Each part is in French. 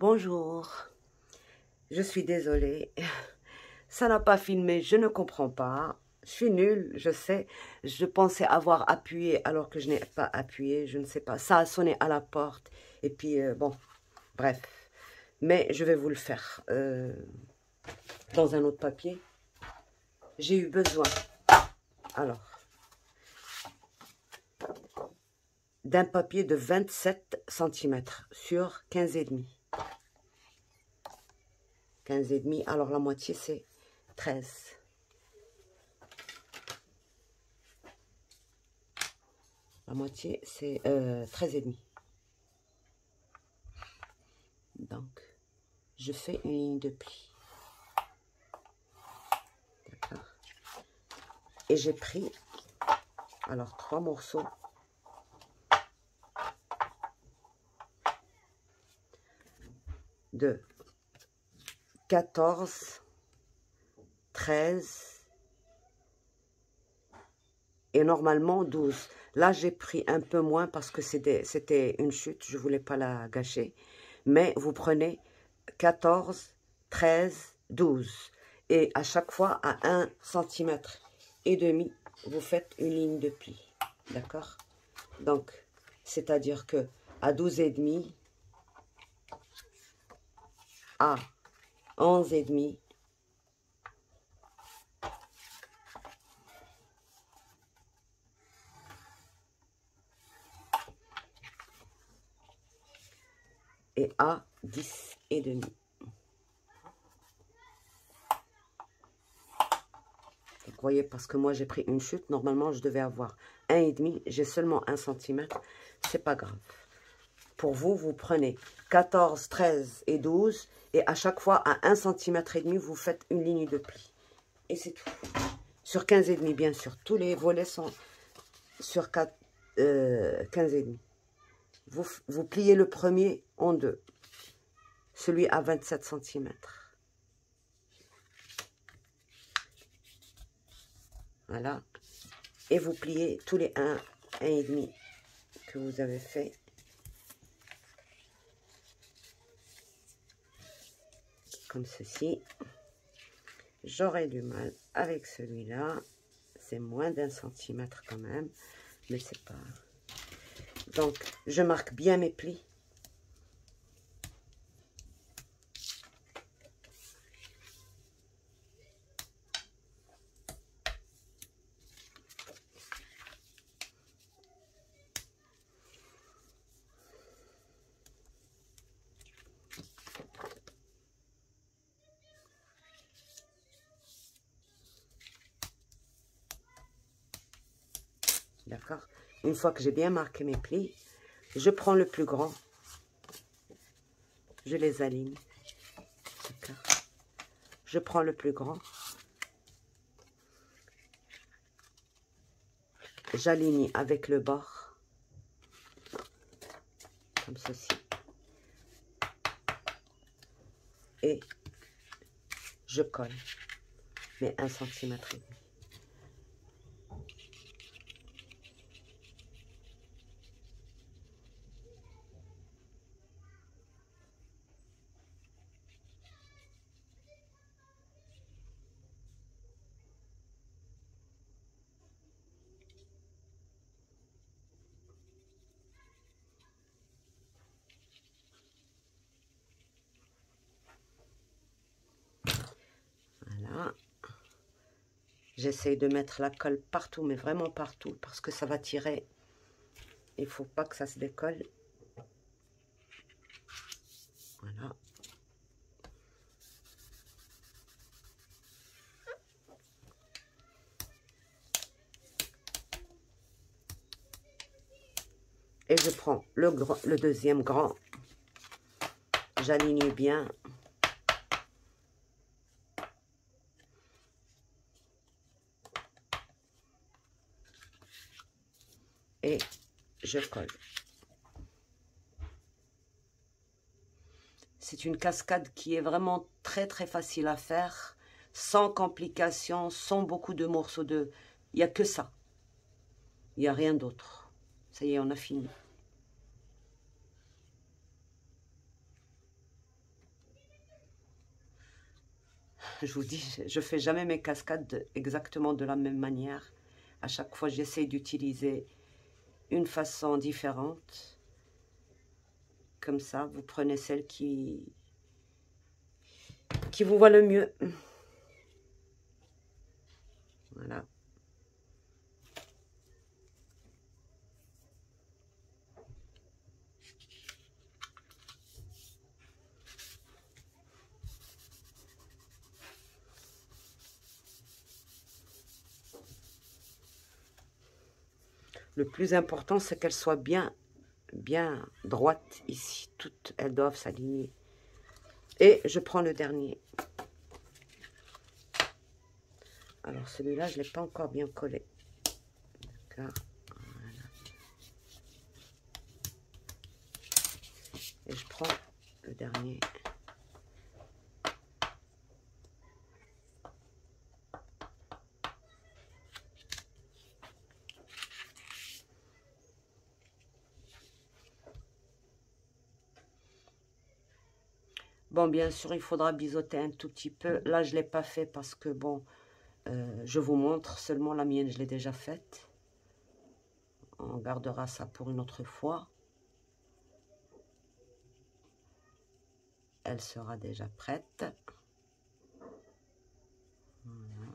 Bonjour, je suis désolée, ça n'a pas filmé, je ne comprends pas, je suis nulle, je sais, je pensais avoir appuyé alors que je n'ai pas appuyé, je ne sais pas, ça a sonné à la porte, et puis bon, bref, mais je vais vous le faire dans un autre papier. J'ai eu besoin, alors, d'un papier de 27 cm sur 15,5. 15,5, alors la moitié c'est 13. La moitié c'est 13,5. Donc, je fais une ligne de pli. D'accord. Et j'ai pris, alors 3 morceaux de 14, 13 et normalement 12. Là, j'ai pris un peu moins parce que c'était une chute, je ne voulais pas la gâcher. Mais vous prenez 14, 13, 12. Et à chaque fois, à 1,5 cm, vous faites une ligne de pli. D'accord? Donc, c'est-à-dire que à 12,5, à 11,5, et à 10,5. Vous voyez, parce que moi j'ai pris une chute, normalement je devais avoir 1,5, j'ai seulement 1 cm, c'est pas grave. Pour vous, vous prenez 14, 13 et 12, et à chaque fois à 1,5 cm, vous faites une ligne de pli. Et c'est tout. Sur 15,5, bien sûr, tous les volets sont sur 15,5. Vous pliez le premier en deux, celui à 27 cm. Voilà. Et vous pliez tous les 1,5 que vous avez fait. Comme ceci. J'aurai du mal avec celui-là. C'est moins d'1 cm quand même. Mais c'est pas... Donc, je marque bien mes plis. D'accord? Une fois que j'ai bien marqué mes plis, je prends le plus grand. Je les aligne. D'accord? Je prends le plus grand. J'aligne avec le bord. Comme ceci. Et je colle mes 1,5 cm. Voilà. J'essaye de mettre la colle partout, mais vraiment partout, parce que ça va tirer. Il ne faut pas que ça se décolle. Voilà. Et je prends le deuxième grand. J'aligne bien. Et je colle. C'est une cascade qui est vraiment très très facile à faire, sans complications, sans beaucoup de morceaux de... Il n'y a que ça. Il n'y a rien d'autre. Ça y est, on a fini. Je vous dis, je fais jamais mes cascades exactement de la même manière. À chaque fois, j'essaie d'utiliser une façon différente. Comme ça, vous prenez celle qui vous va le mieux. Voilà. Le plus important, c'est qu'elle soit bien droite ici. Toutes, elles doivent s'aligner. Et je prends le dernier. Alors, celui-là, je ne l'ai pas encore bien collé. D'accord. Voilà. Et je prends le dernier. Bon, bien sûr, il faudra biseauter un tout petit peu. Là, je ne l'ai pas fait parce que, bon, je vous montre. Seulement, la mienne, je l'ai déjà faite. On gardera ça pour une autre fois. Elle sera déjà prête. Voilà.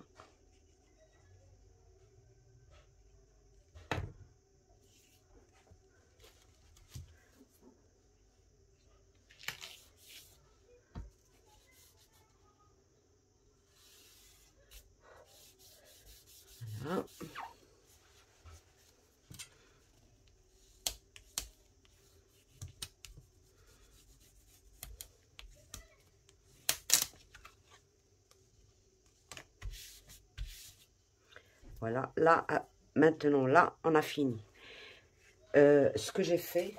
Voilà. Voilà, là, maintenant, là, on a fini. Ce que j'ai fait,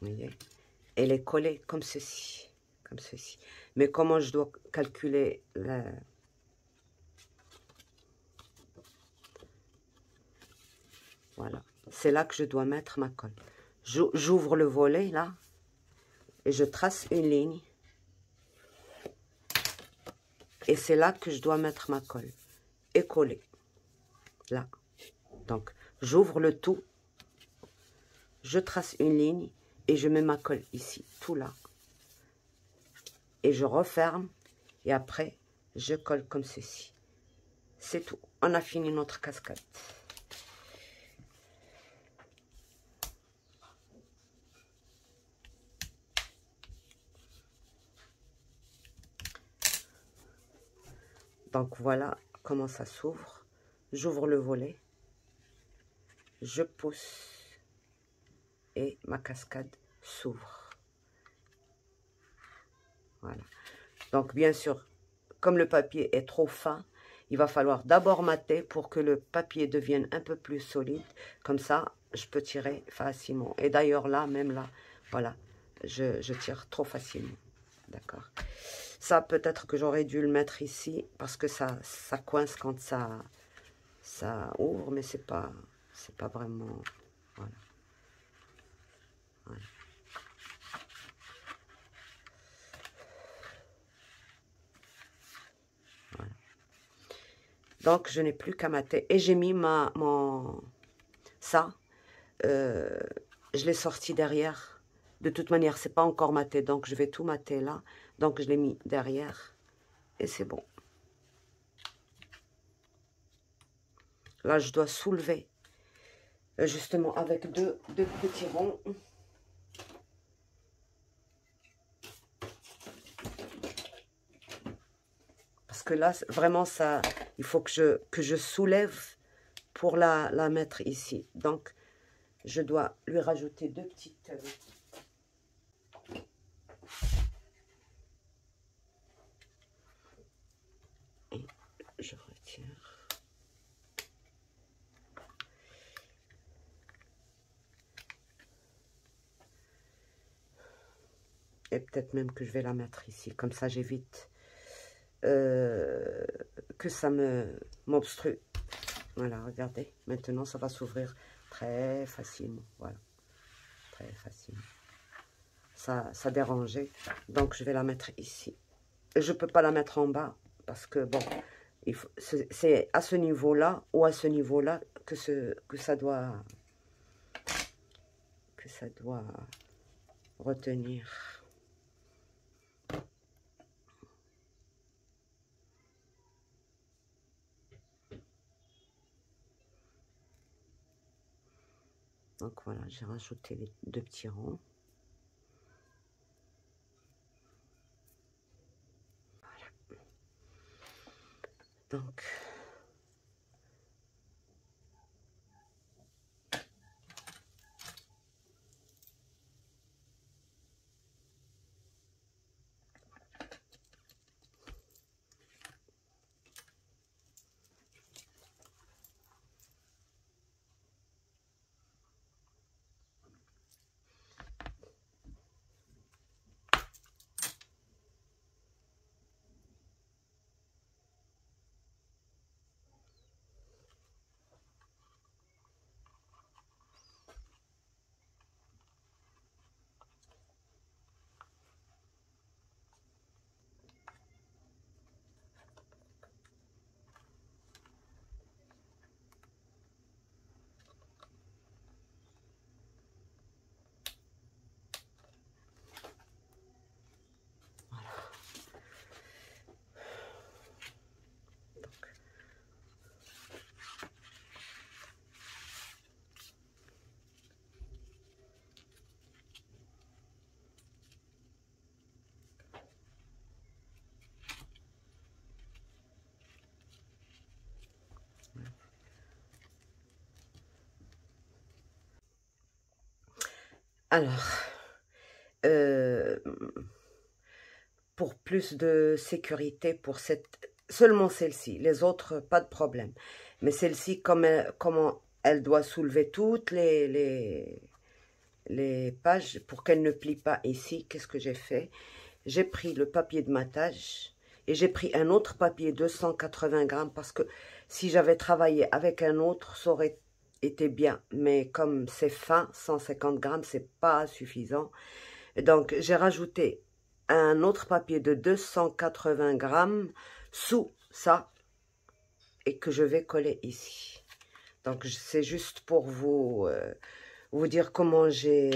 vous voyez, elle est collée comme ceci, comme ceci. Mais comment je dois calculer la... Voilà, c'est là que je dois mettre ma colle. J'ouvre le volet, là, et je trace une ligne. Et c'est là que je dois mettre ma colle. Et coller. Là. Donc, j'ouvre le tout. Je trace une ligne. Et je mets ma colle ici. Tout là. Et je referme. Et après, je colle comme ceci. C'est tout. On a fini notre cascade. Donc, voilà comment ça s'ouvre. J'ouvre le volet. Je pousse. Et ma cascade s'ouvre. Voilà. Donc, bien sûr, comme le papier est trop fin, il va falloir d'abord mater pour que le papier devienne un peu plus solide. Comme ça, je peux tirer facilement. Et d'ailleurs, là, même là, voilà, je tire trop facilement. D'accord. Ça, peut-être que j'aurais dû le mettre ici parce que ça coince quand ça ouvre, mais c'est pas vraiment... Voilà. Voilà. Voilà. Donc, je n'ai plus qu'à mater. Et j'ai mis ça, je l'ai sorti derrière. De toute manière, c'est pas encore maté, donc je vais tout mater là. Donc, je l'ai mis derrière. Et c'est bon. Là, je dois soulever. Justement, avec deux petits ronds. Parce que là, vraiment, ça, il faut que je soulève pour la mettre ici. Donc, je dois lui rajouter deux petites... Et je retire. Et peut-être même que je vais la mettre ici. Comme ça, j'évite que ça m'obstrue. Voilà, regardez. Maintenant, ça va s'ouvrir très facilement. Voilà. Très facilement. ça dérangeait. Donc, je vais la mettre ici. Je ne peux pas la mettre en bas parce que, bon, c'est à ce niveau-là ou à ce niveau-là que ça doit retenir. Donc voilà, j'ai rajouté les 2 petits ronds. Voilà. Donc, alors, pour plus de sécurité pour seulement celle-ci, les autres, pas de problème. Mais celle-ci, comment elle doit soulever toutes les pages pour qu'elle ne plie pas ici, qu'est-ce que j'ai fait? J'ai pris le papier de matage et j'ai pris un autre papier 280 grammes parce que si j'avais travaillé avec un autre, ça aurait été bien. Mais comme c'est fin, 150 grammes, c'est pas suffisant. Donc, j'ai rajouté un autre papier de 280 grammes sous ça et que je vais coller ici. Donc, c'est juste pour vous dire comment j'ai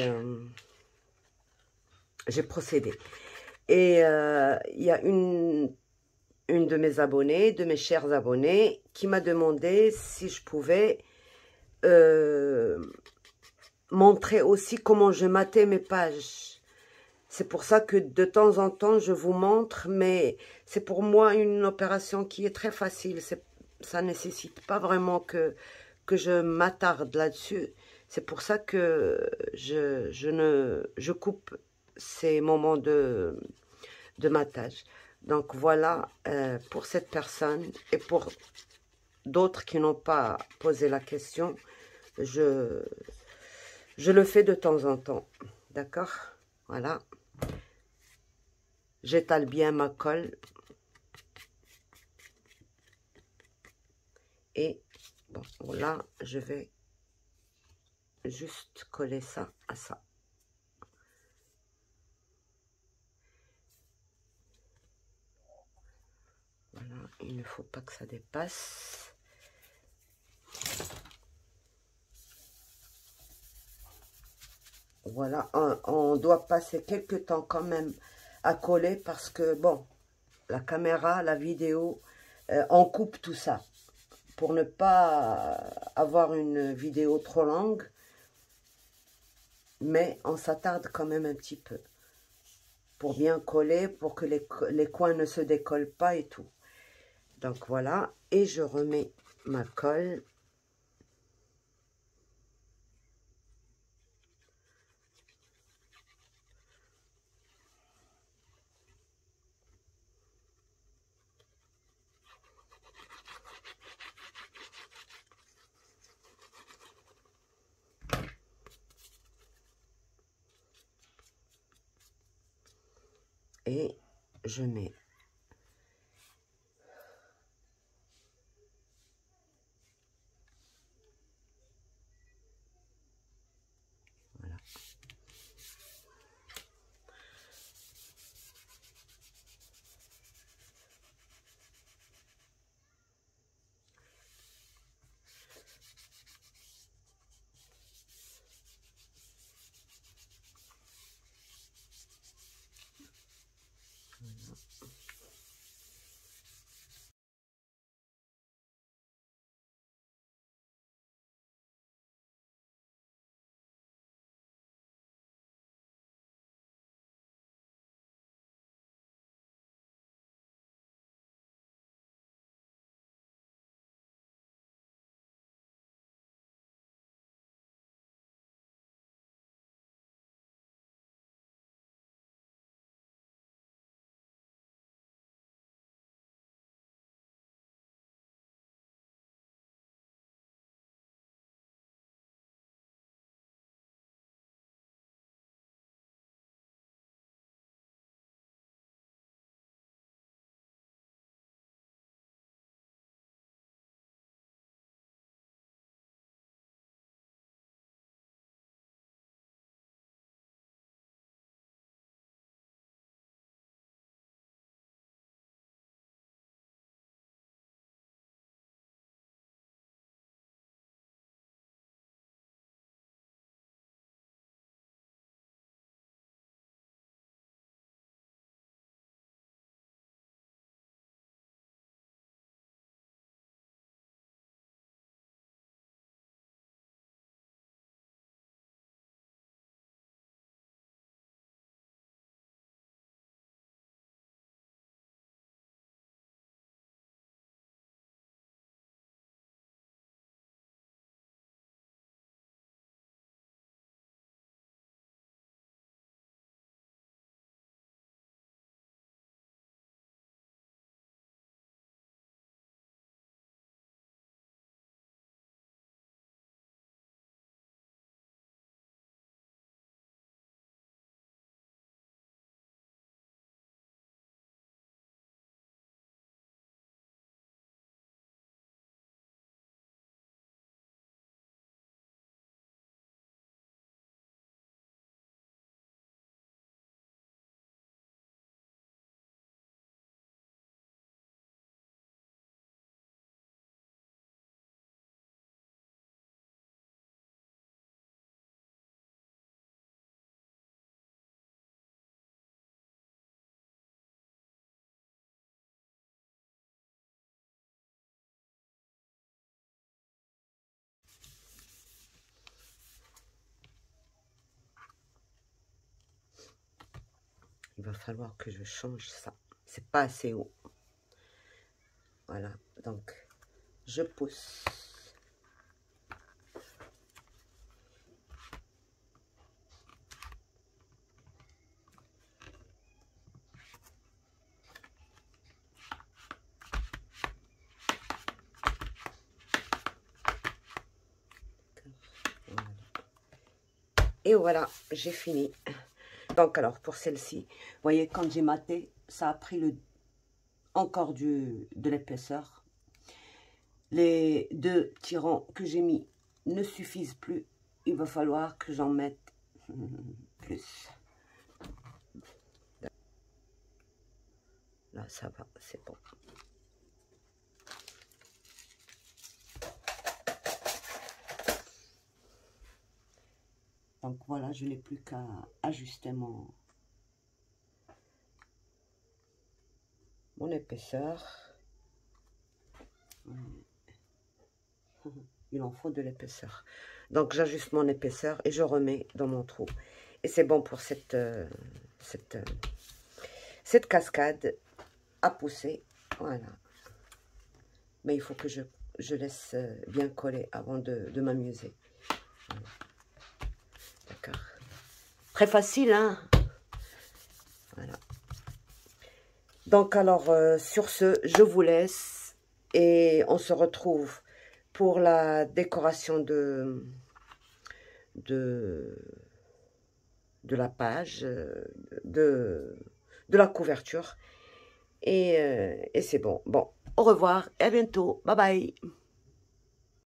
procédé. Et il y a une de mes abonnées, de mes chers abonnés, qui m'a demandé si je pouvais montrer aussi comment je matais mes pages. C'est pour ça que de temps en temps, je vous montre, mais c'est pour moi une opération qui est très facile. Ça ne nécessite pas vraiment que je m'attarde là-dessus. C'est pour ça que je coupe ces moments de matage. Donc voilà pour cette personne et pour d'autres qui n'ont pas posé la question, je le fais de temps en temps. D'accord? Voilà. J'étale bien ma colle. Et bon, là, je vais juste coller ça à ça. Voilà, il ne faut pas que ça dépasse. Voilà, on doit passer quelques temps quand même à coller parce que, bon, la caméra, la vidéo, on coupe tout ça pour ne pas avoir une vidéo trop longue, mais on s'attarde quand même un petit peu pour bien coller, pour que les coins ne se décollent pas et tout. Donc voilà, et je remets ma colle. Et je mets voilà. Il va falloir que je change ça. C'est pas assez haut. Voilà, donc je pousse. Voilà. Et voilà, j'ai fini. Donc alors pour celle-ci, vous voyez quand j'ai maté, ça a pris encore de l'épaisseur. Les 2 tirants que j'ai mis ne suffisent plus. Il va falloir que j'en mette plus. Là ça va, c'est bon. Donc voilà, je n'ai plus qu'à ajuster mon épaisseur. Il en faut de l'épaisseur. Donc j'ajuste mon épaisseur et je remets dans mon trou. Et c'est bon pour cette cascade à pousser. Voilà. Mais il faut que je laisse bien coller avant de m'amuser. Voilà. D'accord. Très facile, hein? Voilà. Donc alors, sur ce, je vous laisse et on se retrouve pour la décoration de la page, de la couverture. Et c'est bon. Bon, au revoir et à bientôt. Bye bye.